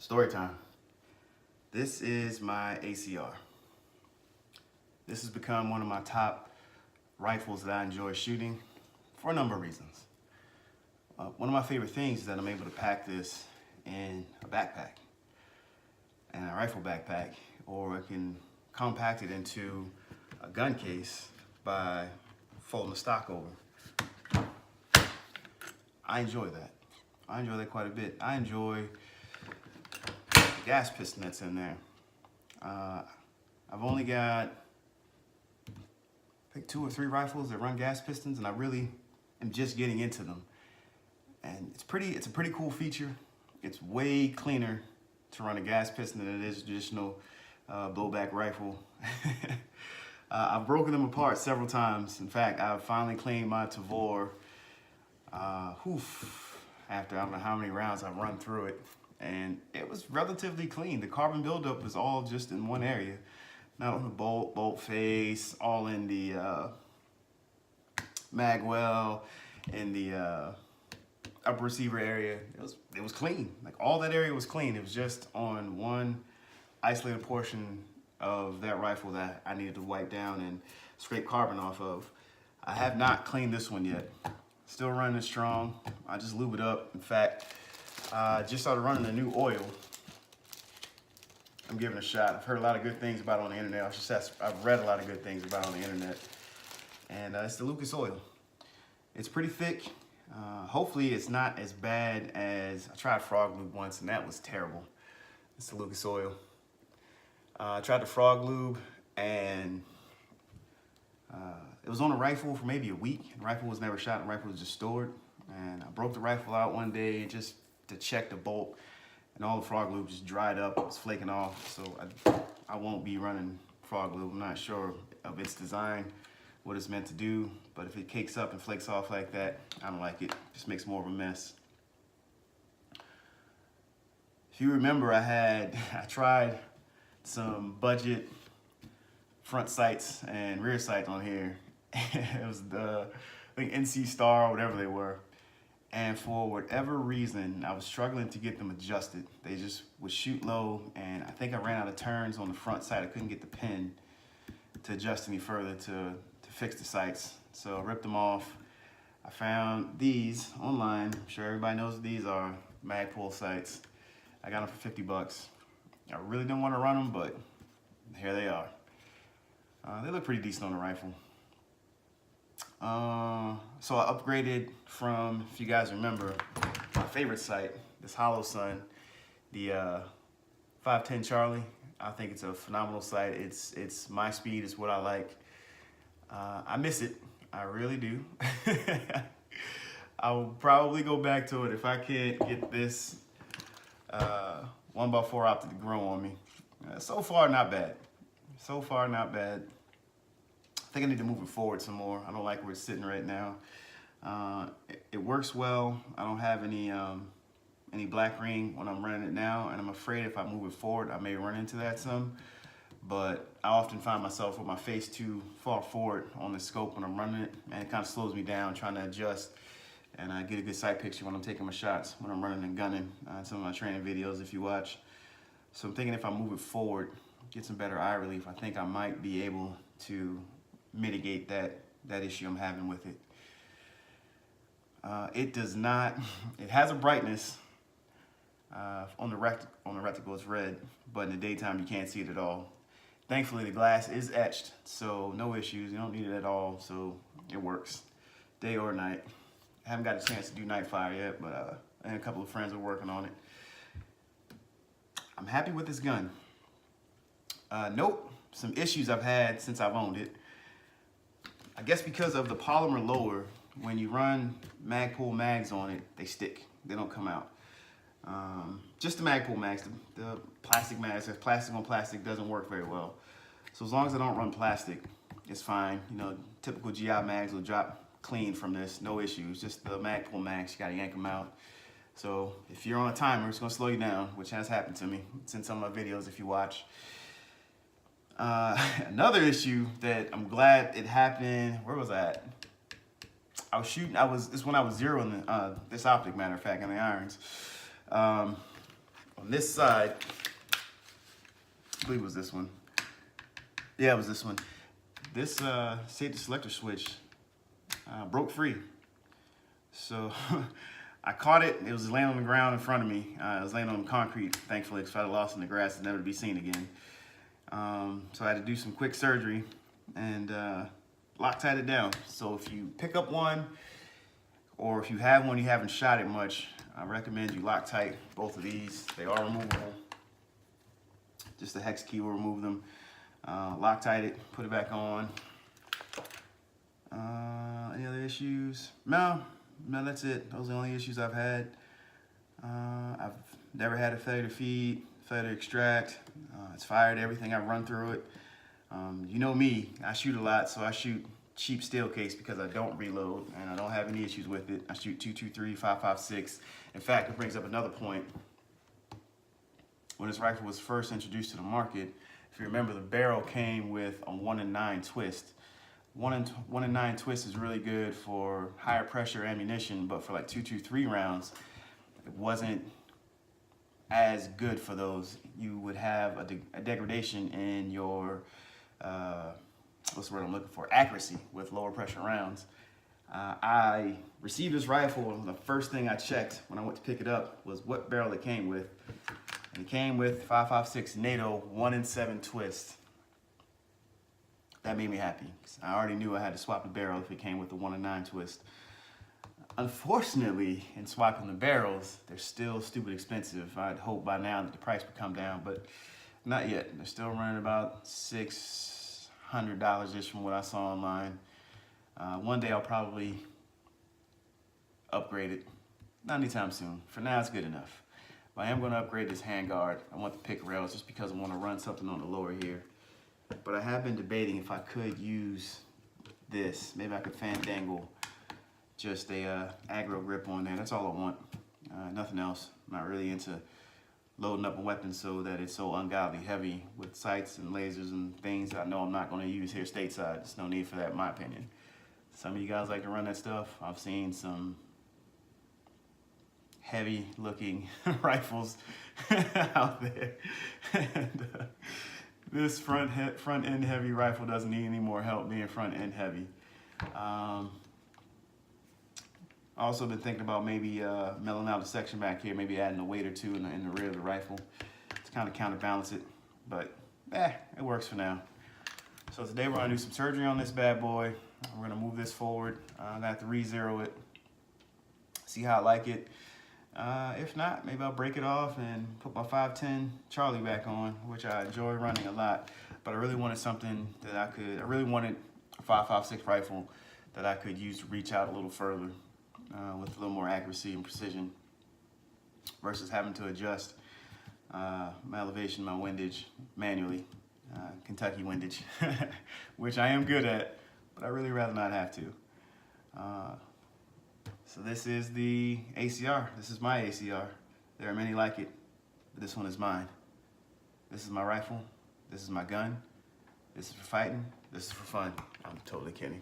Story time. This is my ACR. This has become one of my top rifles that I enjoy shooting for a number of reasons. One of my favorite things is that I'm able to pack this in a backpack, and a rifle backpack, or I can compact it into a gun case by folding the stock over. I enjoy that. I enjoy that quite a bit. I enjoy the gas piston that's in there. I've only got, I think, 2 or 3 rifles that run gas pistons, and I really am just getting into them. And it's a pretty cool feature. It's way cleaner to run a gas piston than it is a traditional blowback rifle. I've broken them apart several times. In fact, I've finally cleaned my Tavor after I don't know how many rounds I've run through it, and it was relatively clean. The carbon buildup was all just in one area, not on the bolt face, all in the mag well, in the upper receiver area. It was clean. Like, all that area was clean. It was just on one isolated portion of that rifle that I needed to wipe down and scrape carbon off of. I have not cleaned this one yet. Still running strong. I just lube it up. In fact, I just started running a new oil. I'm giving it a shot. I've heard a lot of good things about it on the internet. I've read a lot of good things about it on the internet. And it's the Lucas oil. It's pretty thick. Hopefully it's not as bad as, I tried Frog Lube once and that was terrible. It's the Lucas oil. I tried the Frog Lube, and it was on a rifle for maybe a week. The rifle was never shot, the rifle was just stored. And I broke the rifle out one day just to check the bolt, and all the Frog Lube just dried up, it was flaking off. So I won't be running Frog Lube. I'm not sure of its design, what it's meant to do, but if it cakes up and flakes off like that, I don't like it. It just makes more of a mess. If you remember, I tried some budget front sights and rear sights on here. It was I think NC Star or whatever they were. And for whatever reason, I was struggling to get them adjusted. They just would shoot low, and I think I ran out of turns on the front sight. I couldn't get the pin to adjust any further to fix the sights. So I ripped them off. I found these online. I'm sure everybody knows what these are, Magpul sights. I got them for 50 bucks. I really didn't want to run them, but here they are. They look pretty decent on the rifle. So I upgraded from, if you guys remember, my favorite sight, this Hollow Sun, the 510 Charlie. I think it's a phenomenal sight. It's my speed, it's what I like. I miss it, I really do. I will probably go back to it if I can't get this 1x4 optic to grow on me. So far, not bad. So far, not bad. I think I need to move it forward some more. I don't like where it's sitting right now. It works well. I don't have any black ring when I'm running it now, and I'm afraid if I move it forward, I may run into that some. But I often find myself with my face too far forward on the scope when I'm running it, and it kind of slows me down trying to adjust. And I get a good sight picture when I'm taking my shots, when I'm running and gunning, some of my training videos if you watch. So I'm thinking if I move it forward, get some better eye relief, I think I might be able to mitigate that issue I'm having with it. It does not, it has a brightness. On the reticle it's red, but in the daytime you can't see it at all. Thankfully the glass is etched, so no issues, you don't need it at all, so it works, day or night. I haven't got a chance to do night fire yet, but and a couple of friends are working on it. I'm happy with this gun. Note some issues I've had since I've owned it. I guess because of the polymer lower, when you run Magpul mags on it, they stick, they don't come out. Just the Magpul mags, the plastic mags, plastic on plastic doesn't work very well. So as long as I don't run plastic, it's fine. You know, typical GI mags will drop clean from this, no issues. Just the Magpul mags, you gotta yank them out. So if you're on a timer, it's gonna slow you down, which has happened to me. It's in some of my videos if you watch. Another issue that I'm glad it happened, where was I at? I was shooting, this when I was zeroing this optic, matter of fact, in the irons. On this side, I believe it was this one. Yeah, it was this one. This safety selector switch broke free. So I caught it. It was laying on the ground in front of me. It was laying on concrete, thankfully, because if I'd have lost in the grass, it's never to be seen again. So I had to do some quick surgery and Loctite it down. So if you pick up one, or if you have one you haven't shot it much, I recommend you Loctite both of these. They are removable. Just the hex key will remove them. Loctite it, put it back on. Any other issues? No, that's it. Those are the only issues I've had. I've never had a failure to feed, failure to extract. It's fired everything I've run through it. You know me, I shoot a lot, so I shoot cheap steel case because I don't reload and I don't have any issues with it. I shoot 223, 5.56. In fact, it brings up another point. When this rifle was first introduced to the market, if you remember, the barrel came with a 1-in-9 twist. 1-in-9 twist is really good for higher pressure ammunition, but for like 223 rounds, it wasn't as good for those. You would have a degradation in your, what's the word I'm looking for? Accuracy with lower pressure rounds. I received this rifle, and the first thing I checked when I went to pick it up was what barrel it came with. And it came with 5.56 NATO 1-in-7 twist. That made me happy. I already knew I had to swap the barrel if it came with the 1-in-9 twist. Unfortunately, in swapping the barrels, they're still stupid expensive. I'd hope by now that the price would come down, but not yet. They're still running about $600-ish from what I saw online. One day I'll probably upgrade it. Not anytime soon. For now, it's good enough. But I am going to upgrade this handguard. I want the pick rails just because I want to run something on the lower here. But I have been debating if I could use this. Maybe I could fandangle just a aggro grip on there. That's all I want. Nothing else. I'm not really into loading up a weapon so that it's so ungodly heavy with sights and lasers and things I know I'm not going to use here stateside. There's no need for that in my opinion. Some of you guys like to run that stuff. I've seen some heavy looking rifles out there. And, this front end heavy rifle doesn't need any more help being front end heavy. Also been thinking about maybe mellowing out the section back here, maybe adding a weight or two in the rear of the rifle to kind of counterbalance it, but it works for now. So today we're gonna do some surgery on this bad boy. We're gonna move this forward. I'm gonna have to re-zero it, see how I like it. If not, maybe I'll break it off and put my 510 Charlie back on, which I enjoy running a lot. But I really wanted something that I really wanted a 5.56 rifle that I could use to reach out a little further with a little more accuracy and precision versus having to adjust my elevation, my windage manually, Kentucky windage, which I am good at, but I really rather not have to. So this is the ACR. This is my ACR. There are many like it, but this one is mine. This is my rifle. This is my gun. This is for fighting. This is for fun. I'm totally kidding.